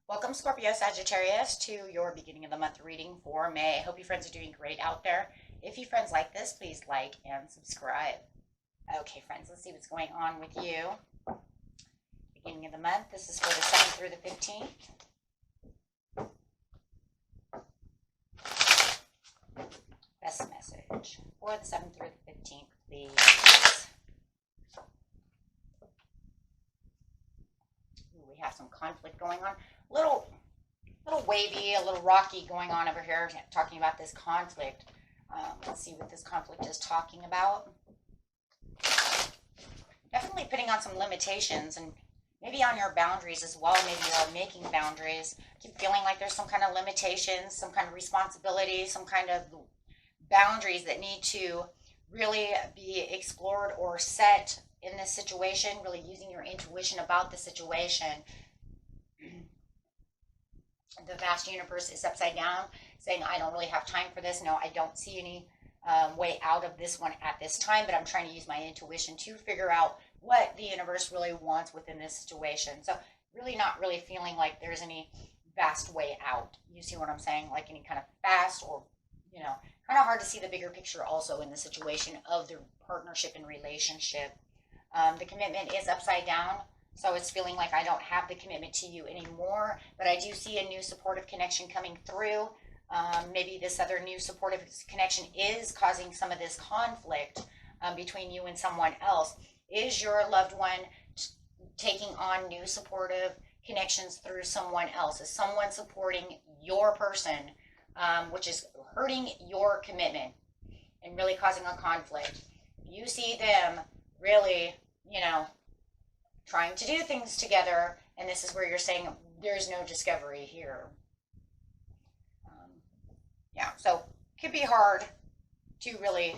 Welcome, Scorpio, Sagittarius, to your beginning of the month reading for May. I hope you friends are doing great out there. If you friends like this, please like and subscribe. Okay, friends, let's see what's going on with you. Beginning of the month. This is for the 7th through the 15th. Best message for the 7th through the 15th, please. Ooh, we have some conflict going on. Little wavy, a little rocky going on over here, talking about this conflict. Let's see what this conflict is talking about. Definitely putting on some limitations and maybe on your boundaries as well. Maybe you are making boundaries. I keep feeling like there's some kind of limitations, some kind of responsibility, some kind of boundaries that need to really be explored or set in this situation, really using your intuition about the situation. The vast universe is upside down, saying, I don't really have time for this. No, I don't see any way out of this one at this time, but I'm trying to use my intuition to figure out what the universe really wants within this situation. So really not really feeling like there's any fast way out. You see what I'm saying? Like any kind of fast or, kind of hard to see the bigger picture also in the situation of the partnership and relationship. The commitment is upside down. So it's feeling like I don't have the commitment to you anymore, but I do see a new supportive connection coming through. Maybe this other new supportive connection is causing some of this conflict between you and someone else. Is your loved one taking on new supportive connections through someone else? Is someone supporting your person, which is hurting your commitment and really causing a conflict? You see them really, trying to do things together, and this is where you're saying there's no discovery here. So it could be hard to really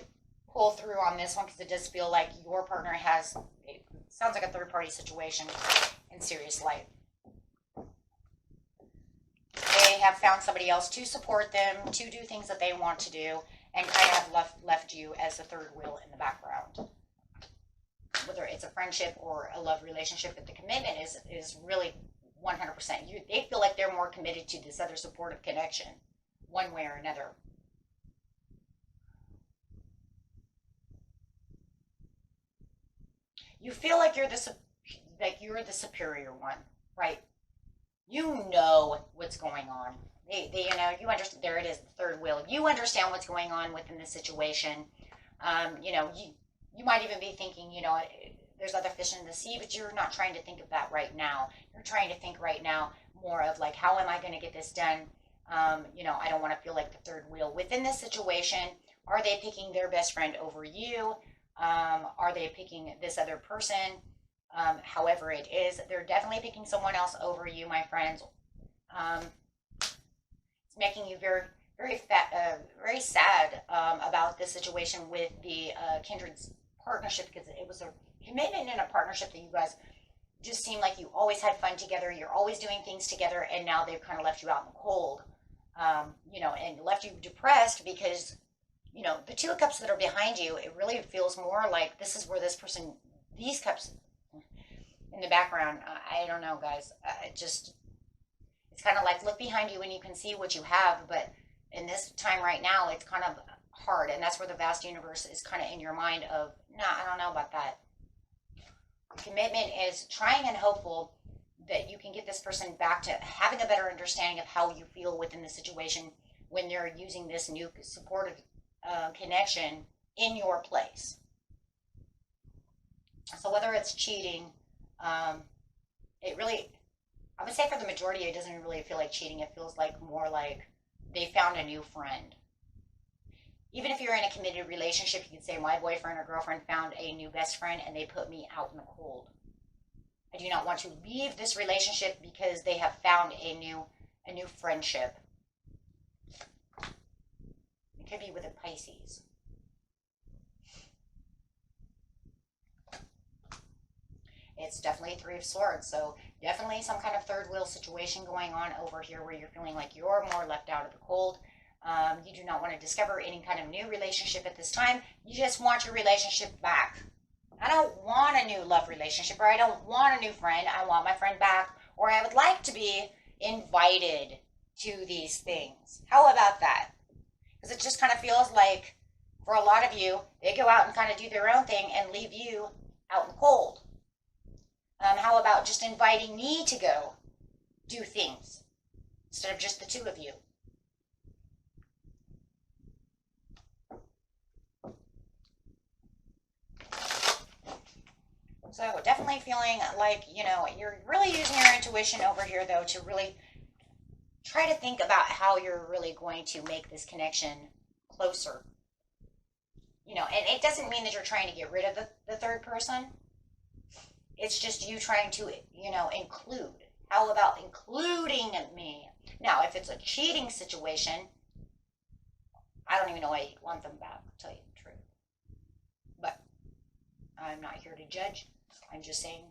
pull through on this one because it does feel like your partner has, it sounds like a third-party situation in serious life. They have found somebody else to support them, to do things that they want to do, and kind of left you as a third wheel in the background. Whether it's a friendship or a love relationship, but the commitment is really 100%. They feel like they're more committed to this other supportive connection, one way or another. You feel like you're the superior one, right? You know what's going on. You understand. There it is, the third wheel. You understand what's going on within the situation. You might even be thinking, there's other fish in the sea, but you're not trying to think of that right now. You're trying to think right now more of like, how am I going to get this done? I don't want to feel like the third wheel within this situation. Are they picking their best friend over you? Are they picking this other person? However it is, they're definitely picking someone else over you, my friends. It's making you very, very sad about this situation with the Kindred's partnership, because it was a commitment and a partnership that you guys just seemed like you always had fun together. You're always doing things together, and now they've kind of left you out in the cold, and left you depressed because, the 2 of Cups that are behind you, it really feels more like this is where this person, these cups in the background, I don't know, guys. It's kind of like look behind you and you can see what you have, but in this time right now, it's kind of hard, and that's where the vast universe is kind of in your mind of, nah, I don't know about that. Commitment is trying and hopeful that you can get this person back to having a better understanding of how you feel within the situation when they're using this new supportive connection in your place. So whether it's cheating, it really, I would say for the majority, it doesn't really feel like cheating. It feels like more like they found a new friend. Even if you're in a committed relationship, you could say my boyfriend or girlfriend found a new best friend and they put me out in the cold. I do not want to leave this relationship because they have found a new friendship. Could be with a Pisces. It's definitely Three of Swords. So definitely some kind of third wheel situation going on over here where you're feeling like you're more left out of the cold. You do not want to discover any kind of new relationship at this time. You just want your relationship back. I don't want a new love relationship, or I don't want a new friend. I want my friend back, or I would like to be invited to these things. How about that? Because it just kind of feels like for a lot of you, they go out and kind of do their own thing and leave you out in the cold. How about just inviting me to go do things instead of just the two of you? So definitely feeling like, you know, you're really using your intuition over here, though, to really try to think about how you're really going to make this connection closer. You know, and it doesn't mean that you're trying to get rid of the third person. It's just you trying to, you know, include. How about including me? Now, if it's a cheating situation, I don't even know why you want them back, to tell you the truth. But I'm not here to judge. I'm just saying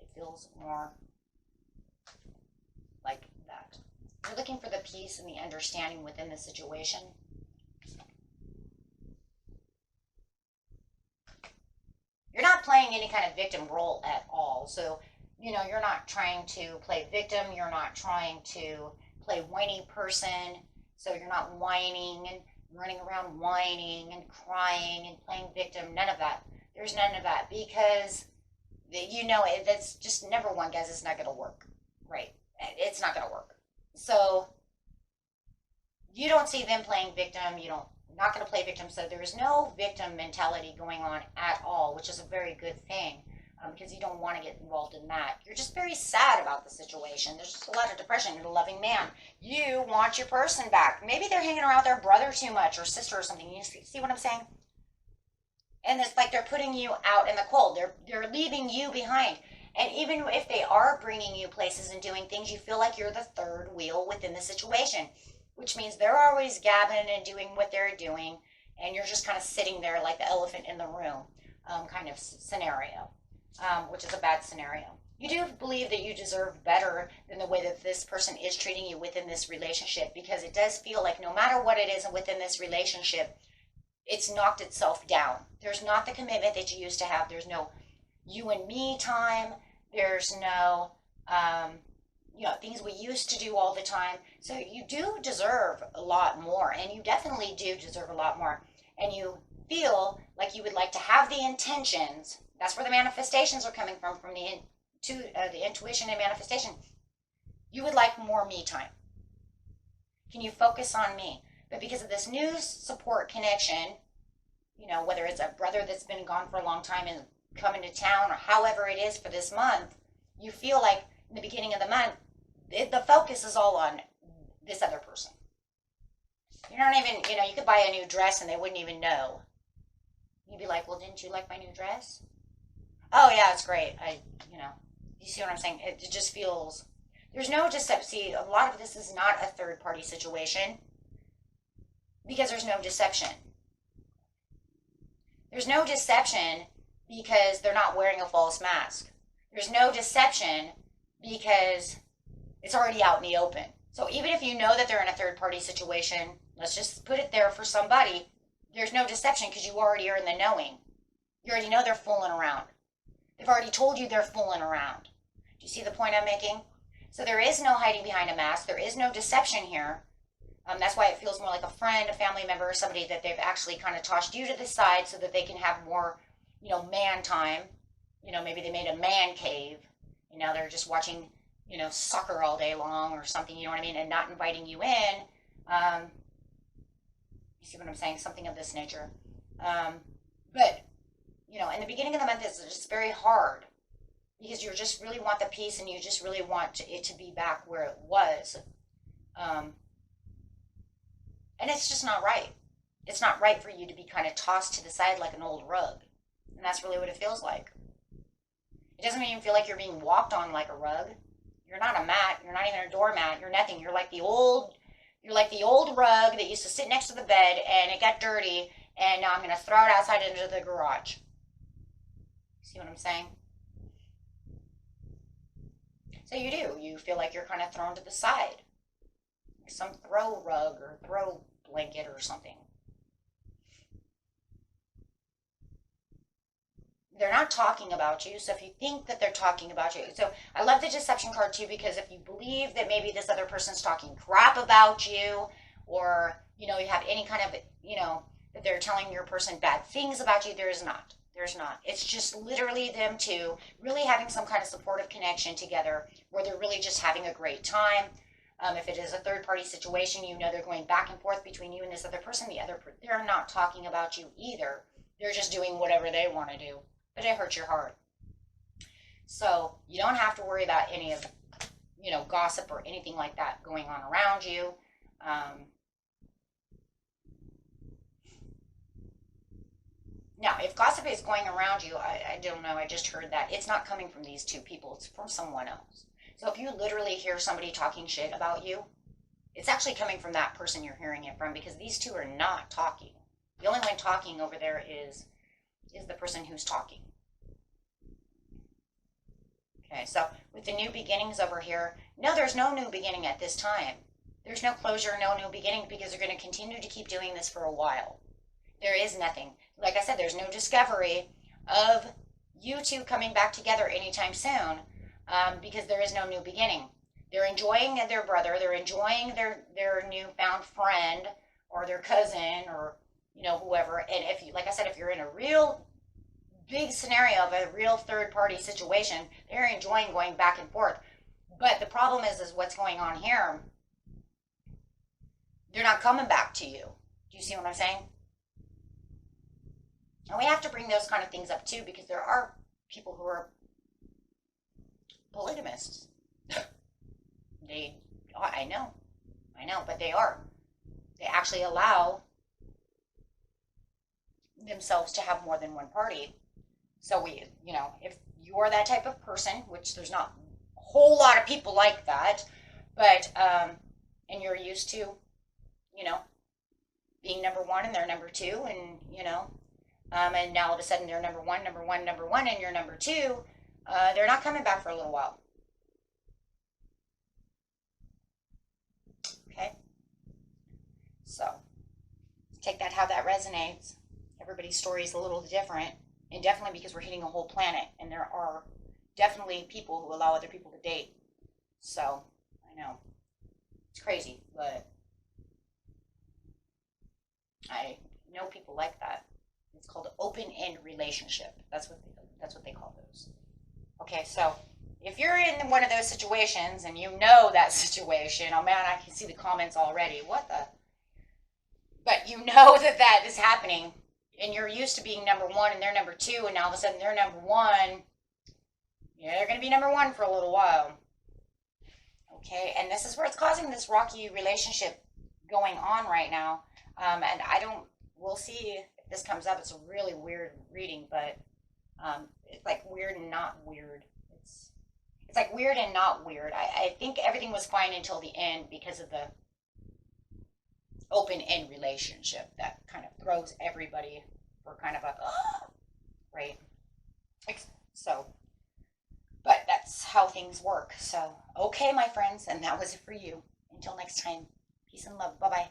it feels more like that. You're looking for the peace and the understanding within the situation. You're not playing any kind of victim role at all. So, you know, you're not trying to play victim. You're not trying to play whiny person. So you're not whining and running around whining and crying and playing victim. None of that. There's none of that, because, you know, that's just, number one, guys, it's not going to work. Right? It's not going to work. So you don't see them playing victim. You don't. Not going to play victim, so there is no victim mentality going on at all, which is a very good thing, because you don't want to get involved in that. You're just very sad about the situation. There's just a lot of depression. You're a loving man. You want your person back. Maybe they're hanging around their brother too much, or sister or something. You see what I'm saying? And it's like they're putting you out in the cold. They're leaving you behind. And even if they are bringing you places and doing things, you feel like you're the third wheel within the situation, which means they're always gabbing and doing what they're doing, and you're just kind of sitting there like the elephant in the room kind of scenario, which is a bad scenario. You do believe that you deserve better than the way that this person is treating you within this relationship, because it does feel like no matter what it is within this relationship, it's knocked itself down. There's not the commitment that you used to have. There's no you and me time. There's no you know, things we used to do all the time. So you do deserve a lot more, and you definitely do deserve a lot more. And you feel like you would like to have the intentions. That's where the manifestations are coming from the intuition and manifestation. You would like more me time. Can you focus on me? But because of this new support connection, you know, whether it's a brother that's been gone for a long time and coming to town, or however it is for this month, you feel like in the beginning of the month, the focus is all on this other person. You're not even, you know, you could buy a new dress and they wouldn't even know. You'd be like, well, didn't you like my new dress? Oh, yeah, it's great. You know, you see what I'm saying? It just feels, there's no deception. See, a lot of this is not a third party situation, because there's no deception. There's no deception because they're not wearing a false mask. There's no deception because it's already out in the open. So even if you know that they're in a third party situation, let's just put it there for somebody, there's no deception because you already are in the knowing. You already know they're fooling around. They've already told you they're fooling around. Do you see the point I'm making? So there is no hiding behind a mask. There is no deception here. That's why it feels more like a friend, a family member, or somebody that they've actually kind of tossed you to the side so that they can have more, you know, man time. You know, maybe they made a man cave. And now they're just watching, you know, soccer all day long or something, you know what I mean, and not inviting you in. You see what I'm saying? Something of this nature. But, you know, in the beginning of the month, it's just very hard because you just really want the peace and you just really want it to be back where it was. And it's just not right. It's not right for you to be kind of tossed to the side like an old rug. And that's really what it feels like. It doesn't even feel like you're being walked on like a rug. You're not a mat. You're not even a doormat. You're nothing. You're like the old You're like the old rug that used to sit next to the bed and it got dirty, and now I'm going to throw it outside into the garage. See what I'm saying? So you do. You feel like you're kind of thrown to the side. Like some throw rug or throw blanket or something. They're not talking about you. So if you think that they're talking about you, so I love the deception card too, because if you believe that maybe this other person's talking crap about you, or you have any kind of that they're telling your person bad things about you, there's not. It's just literally them two really having some kind of supportive connection together, where they're really just having a great time. If it is a third party situation, they're going back and forth between you and this other person. They're not talking about you either. They're just doing whatever they want to do, but it hurts your heart. So you don't have to worry about any of, gossip or anything like that going on around you. Now, if gossip is going around you, I don't know, I just heard that it's not coming from these two people, it's from someone else. So if you literally hear somebody talking shit about you, it's actually coming from that person you're hearing it from, because these two are not talking. The only one talking over there is the person who's talking. Okay, so with the new beginnings over here, no, there's no new beginning at this time. There's no closure, no new beginning, because they're going to continue to keep doing this for a while. There is nothing. Like I said, there's no discovery of you two coming back together anytime soon, because there is no new beginning. They're enjoying their brother. They're enjoying their newfound friend or their cousin or, whoever. And if you, like I said, if you're in a real big scenario of a real third party situation, they're enjoying going back and forth. But the problem is what's going on here. They're not coming back to you. Do you see what I'm saying? And we have to bring those kind of things up too, because there are people who are polygamists. I know, but they are. They actually allow themselves to have more than one party. So if you're that type of person, which there's not a whole lot of people like that, but, and you're used to, being number one and they're number two, and, and now all of a sudden they're number one, and you're number two, they're not coming back for a little while. Okay? So, take that how that resonates. Everybody's story is a little different, and definitely because we're hitting a whole planet, and there are definitely people who allow other people to date. So, I know. It's crazy, but I know people like that. It's called an open-end relationship. That's what they call those. Okay, so if you're in one of those situations and you know that situation, oh man, I can see the comments already. What the? But you know that is happening, and you're used to being number one and they're number two, and now all of a sudden they're number one. Yeah, they're going to be number one for a little while. Okay, and this is where it's causing this rocky relationship going on right now. And we'll see if this comes up. It's a really weird reading, but it's like weird and not weird. It's like weird and not weird. I think everything was fine until the end because of the open-end relationship that kind of throws everybody for kind of a, right? So, but that's how things work. So, okay, my friends, and that was it for you. Until next time, peace and love. Bye-bye.